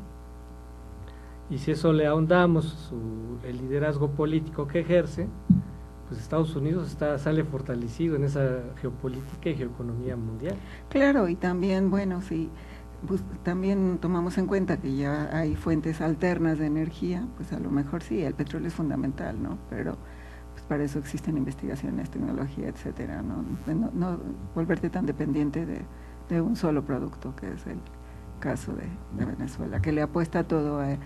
y si eso le ahondamos el liderazgo político que ejerce, pues Estados Unidos sale fortalecido en esa geopolítica y geoeconomía mundial. Claro, y también, bueno, sí, pues, también tomamos en cuenta que ya hay fuentes alternas de energía, pues a lo mejor sí, el petróleo es fundamental, ¿no? Pero pues para eso existen investigaciones, tecnología, etcétera, ¿no? No volverte tan dependiente de un solo producto, que es el caso de Venezuela, que le apuesta todo a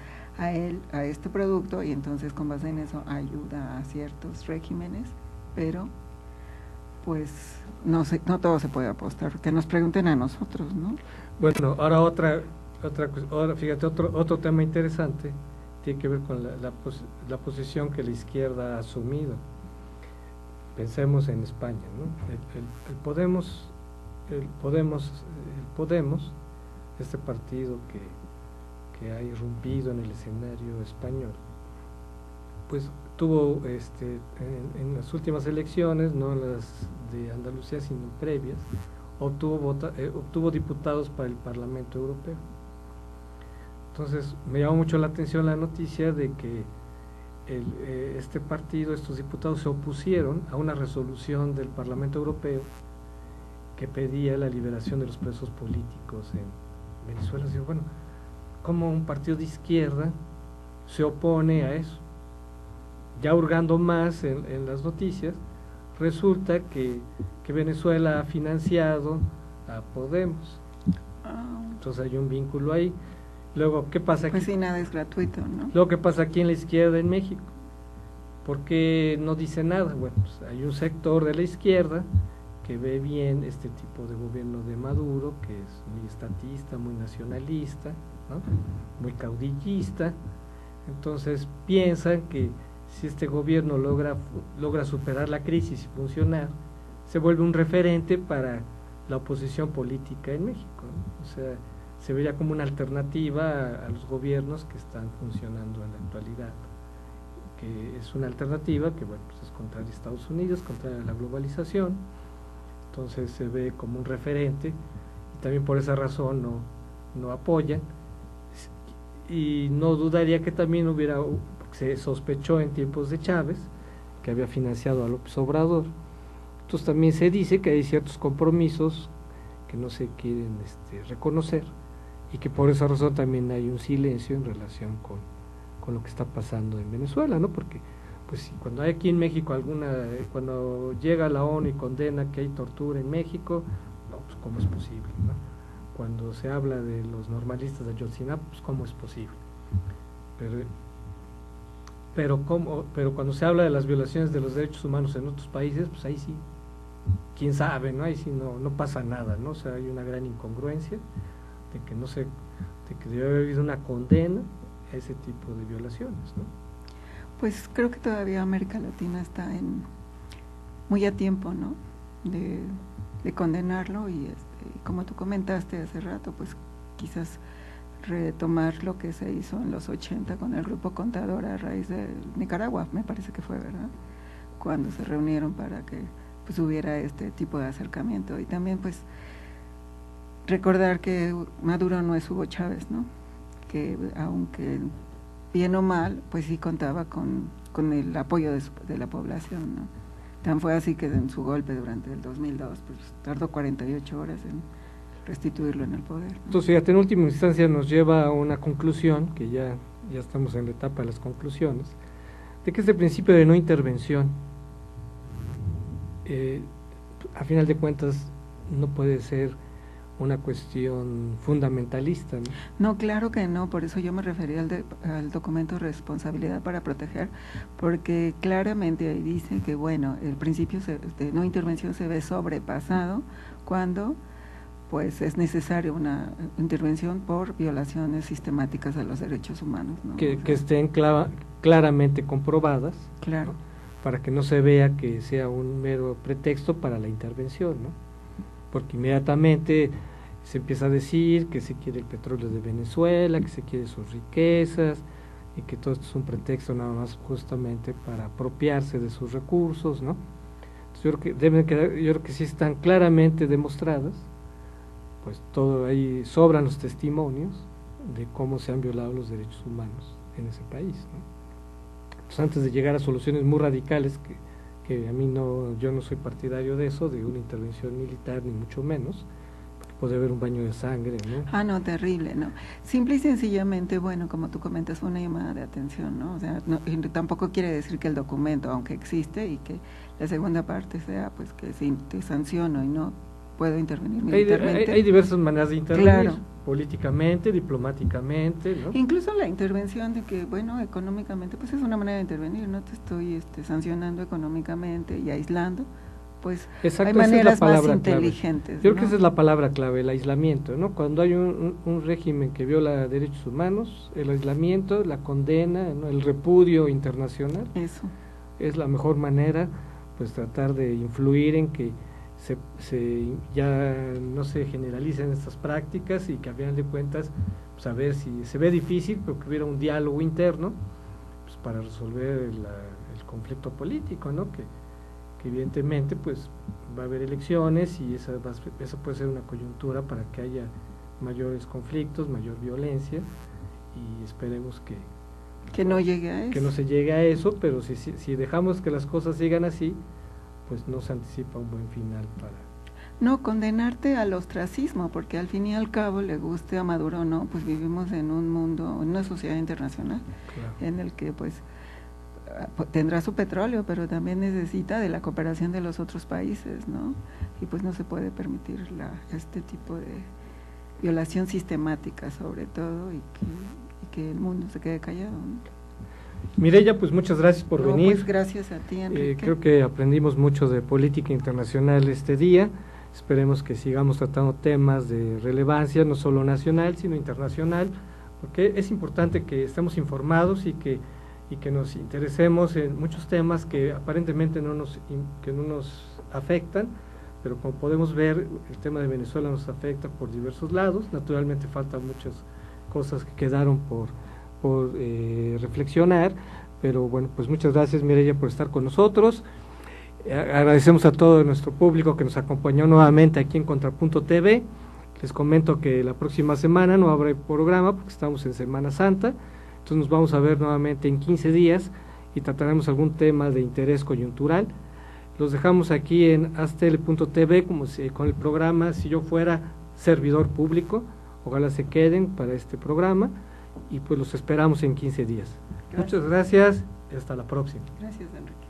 este producto, y entonces con base en eso ayuda a ciertos regímenes, pero pues no todo se puede apostar, que nos pregunten a nosotros, ¿no? Bueno, ahora fíjate, otro tema interesante tiene que ver con la posición que la izquierda ha asumido. Pensemos en España, ¿no? El Podemos, este partido que ha irrumpido en el escenario español, pues tuvo en las últimas elecciones, no las de Andalucía sino previas, obtuvo diputados para el Parlamento Europeo. Entonces me llamó mucho la atención la noticia de que este partido, estos diputados se opusieron a una resolución del Parlamento Europeo que pedía la liberación de los presos políticos en Venezuela. Digo, bueno, ¿cómo un partido de izquierda se opone a eso? Ya hurgando más en las noticias, resulta que Venezuela ha financiado a Podemos. Entonces hay un vínculo ahí. Luego, ¿qué pasa aquí? Pues sí, nada es gratuito, ¿no? Luego, ¿qué pasa aquí en la izquierda en México? ¿Por qué no dice nada? Bueno, pues hay un sector de la izquierda que ve bien este tipo de gobierno de Maduro, que es muy estatista, muy nacionalista, ¿no? Muy caudillista. Entonces piensan que si este gobierno logra superar la crisis y funcionar, se vuelve un referente para la oposición política en México, ¿no? O sea, se vería como una alternativa a los gobiernos que están funcionando en la actualidad, que es una alternativa que, bueno, pues es contraria a Estados Unidos, contraria a la globalización. Entonces se ve como un referente, y también por esa razón no apoyan, y no dudaría que también se sospechó en tiempos de Chávez que había financiado a López Obrador. Entonces también se dice que hay ciertos compromisos que no se quieren reconocer, y que por esa razón también hay un silencio en relación con lo que está pasando en Venezuela, ¿no? Porque pues cuando hay aquí en México cuando llega la ONU y condena que hay tortura en México, no, pues ¿cómo es posible, no? Cuando se habla de los normalistas de Ayotzinapa, pues ¿cómo es posible? Pero cuando se habla de las violaciones de los derechos humanos en otros países, pues ahí sí, quién sabe, ¿no? Ahí sí no pasa nada, ¿no? O sea, hay una gran incongruencia de que debe haber habido una condena a ese tipo de violaciones, ¿no? Pues creo que todavía América Latina está muy a tiempo, ¿no? De condenarlo, y como tú comentaste hace rato, pues quizás retomar lo que se hizo en los 80 con el grupo Contador a raíz de Nicaragua, me parece que fue, ¿verdad? Cuando se reunieron para que pues hubiera este tipo de acercamiento, y también pues recordar que Maduro no es Hugo Chávez, ¿no? Que aunque bien o mal, pues sí contaba con el apoyo de la población, ¿no? Tan fue así que en su golpe durante el 2002, pues tardó 48 horas en restituirlo en el poder, ¿no? Entonces, fíjate, en última instancia nos lleva a una conclusión, que ya estamos en la etapa de las conclusiones, de que este principio de no intervención, a final de cuentas, no puede ser una cuestión fundamentalista, ¿no? No, claro que no, por eso yo me refería al documento Responsabilidad para Proteger, porque claramente ahí dice que, bueno, el principio de no intervención se ve sobrepasado cuando pues es necesaria una intervención por violaciones sistemáticas de los derechos humanos, ¿no? Que estén claramente comprobadas, claro, ¿no? Para que no se vea que sea un mero pretexto para la intervención, ¿no? Porque inmediatamente se empieza a decir que se quiere el petróleo de Venezuela, que se quiere sus riquezas, y que todo esto es un pretexto nada más justamente para apropiarse de sus recursos, ¿no? Entonces, yo creo que sí están claramente demostradas, pues todo ahí sobran los testimonios de cómo se han violado los derechos humanos en ese país, ¿no? Entonces, antes de llegar a soluciones muy radicales, que a mí yo no soy partidario de eso, de una intervención militar, ni mucho menos, porque puede haber un baño de sangre, ¿no? Ah, no, terrible, ¿no? Simple y sencillamente, bueno, como tú comentas, fue una llamada de atención, ¿no? O sea, y tampoco quiere decir que el documento, aunque existe, y que la segunda parte sea, pues, que si te sanciono y no puedo intervenir militarmente. Hay diversas maneras de intervenir, claro, políticamente, diplomáticamente, ¿no? Incluso la intervención de que, bueno, económicamente, pues es una manera de intervenir, no te estoy sancionando económicamente y aislando, pues exacto, hay maneras más Yo inteligentes. creo que esa es la palabra clave, el aislamiento, ¿no? Cuando hay un régimen que viola derechos humanos, el aislamiento, la condena, ¿no? El repudio internacional, eso es la mejor manera, pues tratar de influir en que ya no se generalicen estas prácticas y que a final de cuentas, pues a ver si se ve difícil, pero que hubiera un diálogo interno, pues para resolver el conflicto político, ¿no? Que evidentemente pues va a haber elecciones y esa puede ser una coyuntura para que haya mayores conflictos, mayor violencia, y esperemos que no llegue a eso. Que no se llegue a eso, pero si dejamos que las cosas sigan así, pues no se anticipa un buen final para... No, condenarte al ostracismo, porque al fin y al cabo, le guste a Maduro o no, pues vivimos en un mundo, en una sociedad internacional, claro, en el que pues tendrá su petróleo, pero también necesita de la cooperación de los otros países, ¿no? Y pues no se puede permitir este tipo de violación sistemática, sobre todo, y que el mundo se quede callado, ¿no? Mireya, pues muchas gracias por venir. Pues gracias a ti, Enrique. Creo que aprendimos mucho de política internacional este día. Esperemos que sigamos tratando temas de relevancia, no solo nacional, sino internacional, porque es importante que estemos informados y que nos interesemos en muchos temas que aparentemente no nos afectan, pero como podemos ver, el tema de Venezuela nos afecta por diversos lados. Naturalmente faltan muchas cosas que quedaron por reflexionar, pero bueno, pues muchas gracias, Mireya, por estar con nosotros. Agradecemos a todo nuestro público que nos acompañó nuevamente aquí en Contrapunto TV. Les comento que la próxima semana no habrá programa porque estamos en Semana Santa, entonces nos vamos a ver nuevamente en 15 días y trataremos algún tema de interés coyuntural. Los dejamos aquí en astl.tv con el programa Si yo fuera servidor público. Ojalá se queden para este programa y pues los esperamos en 15 días. Gracias. Muchas gracias y hasta la próxima. Gracias, Enrique.